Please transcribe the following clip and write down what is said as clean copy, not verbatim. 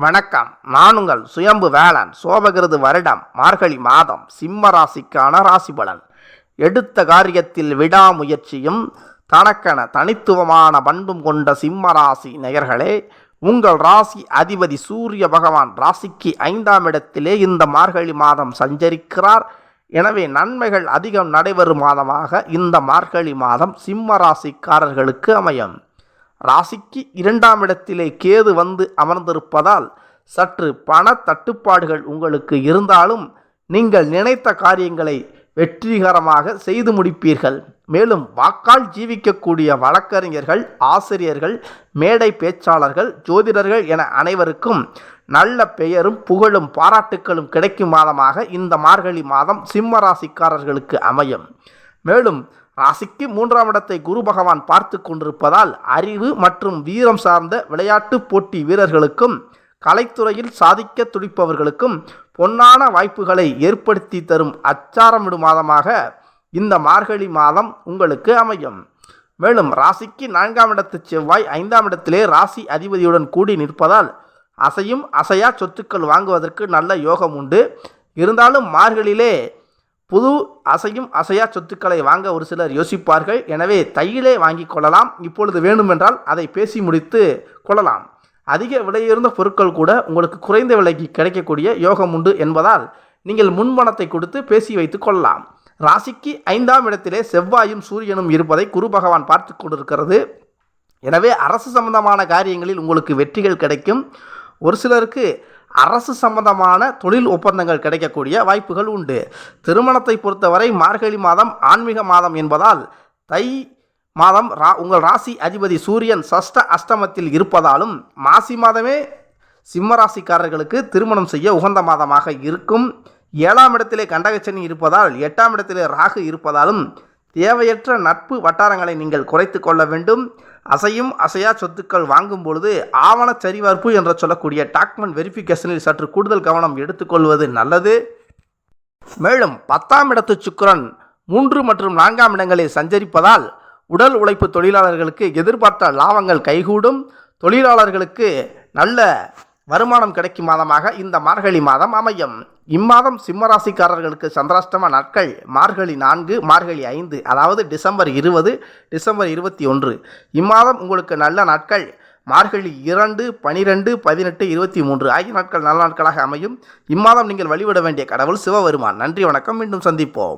வணக்கம். நான் உங்கள் சுயம்பு வேளன். சோபகிருது வருடம் மார்கழி மாதம் சிம்ம ராசிக்கான ராசி பலன். எடுத்த காரியத்தில் விடாமுயற்சியும் தனக்கென தனித்துவமான பண்பும் கொண்ட சிம்ம ராசி நேயர்களே, உங்கள் ராசி அதிபதி சூரிய பகவான் ராசிக்கு 5ஆம் இடத்திலே இந்த மார்கழி மாதம் சஞ்சரிக்கிறார். எனவே நன்மைகள் அதிகம் நடைபெறும் மாதமாக இந்த மார்கழி மாதம் சிம்ம ராசிக்காரர்களுக்கு அமையும். ராசிக்கு 2ஆம் இடத்திலே கேது வந்து அமர்ந்திருப்பதால் சற்று பண தட்டுப்பாடுகள் உங்களுக்கு இருந்தாலும் நீங்கள் நினைத்த காரியங்களை வெற்றிகரமாக செய்து முடிப்பீர்கள். மேலும் வாக்கால் ஜீவிக்கக்கூடிய வழக்கறிஞர்கள், ஆசிரியர்கள், மேடை பேச்சாளர்கள், ஜோதிடர்கள் என அனைவருக்கும் நல்ல பெயரும் புகழும் பாராட்டுக்களும் கிடைக்கும் மாதமாக இந்த மார்கழி மாதம் சிம்ம ராசிக்காரர்களுக்கு அமையும். மேலும் ராசிக்கு 3ஆம் இடத்தை குரு பகவான் பார்த்து கொண்டிருப்பதால் அறிவு மற்றும் வீரம் சார்ந்த விளையாட்டு போட்டி வீரர்களுக்கும் கலைத்துறையில் சாதிக்க துடிப்பவர்களுக்கும் பொன்னான வாய்ப்புகளை ஏற்படுத்தி தரும் அச்சாரமிடும் மாதமாக இந்த மார்கழி மாதம் உங்களுக்கு அமையும். மேலும் ராசிக்கு 4ஆம் இடத்து செவ்வாய் 5ஆம் இடத்திலே ராசி அதிபதியுடன் கூடி நிற்பதால் அசையும் அசையா சொத்துக்கள் வாங்குவதற்கு நல்ல யோகம் உண்டு. இருந்தாலும் மார்கழியிலே புது அசையும் அசையா சொத்துக்களை வாங்க ஒரு சிலர் யோசிப்பார்கள். எனவே தையிலே வாங்கி கொள்ளலாம். இப்பொழுது வேண்டுமென்றால் அதை பேசி முடித்து கொள்ளலாம். அதிக விலையுயர்ந்த பொருட்கள் கூட உங்களுக்கு குறைந்த விலைக்கு கிடைக்கக்கூடிய யோகம் உண்டு என்பதால் நீங்கள் முன்பணத்தை கொடுத்து பேசி வைத்து கொள்ளலாம். ராசிக்கு 5ஆம் இடத்திலே செவ்வாயும் சூரியனும் இருப்பதை குரு பகவான் பார்த்து கொண்டிருக்கிறது. எனவே அரசு சம்பந்தமான காரியங்களில் உங்களுக்கு வெற்றிகள் கிடைக்கும். ஒரு சிலருக்கு அரசு சம்பந்தமான தொழில் ஒப்பந்தங்கள் கிடைக்கக்கூடிய வாய்ப்புகள் உண்டு. திருமணத்தை பொறுத்தவரை மார்கழி மாதம் ஆன்மீக மாதம் என்பதால் தை மாதம் உங்கள் ராசி அதிபதி சூரியன் அஷ்டமத்தில் இருப்பதாலும் மாசி மாதமே சிம்ம ராசிக்காரர்களுக்கு திருமணம் செய்ய உகந்த மாதமாக இருக்கும். 7ஆம் இடத்திலே கண்டகச்சனி இருப்பதால் 8ஆம் இடத்திலே ராகு இருப்பதாலும் தேவையற்ற நட்பு வட்டாரங்களை நீங்கள் குறைத்து கொள்ள வேண்டும். அசையும் அசையா சொத்துக்கள் வாங்கும் பொழுது ஆவண சரிபார்ப்பு என்று சொல்லக்கூடிய டாக்குமெண்ட் வெரிஃபிகேஷனில் சற்று கூடுதல் கவனம் எடுத்துக்கொள்வது நல்லது. மேலும் 10ஆம் இடத்து சுக்கிரன் 3 மற்றும் 4ஆம் இடங்களில் சஞ்சரிப்பதால் உடல் உழைப்பு தொழிலாளர்களுக்கு எதிர்பார்த்த லாபங்கள் கைகூடும். தொழிலாளர்களுக்கு நல்ல வருமானம் கிடைக்கும் மாதமாக இந்த மார்கழி மாதம் அமையும். இம்மாதம் சிம்மராசிக்காரர்களுக்கு சந்திராஷ்டம நாட்கள் மார்கழி 4, மார்கழி 5, அதாவது டிசம்பர் 20, டிசம்பர் 21. இம்மாதம் உங்களுக்கு நல்ல நாட்கள் மார்கழி 2, 12, 18, 23 ஆகிய நாட்கள் நல்ல நாட்களாக அமையும். இம்மாதம் நீங்கள் வழிபட வேண்டிய கடவுள் சிவபெருமான். நன்றி, வணக்கம். மீண்டும் சந்திப்போம்.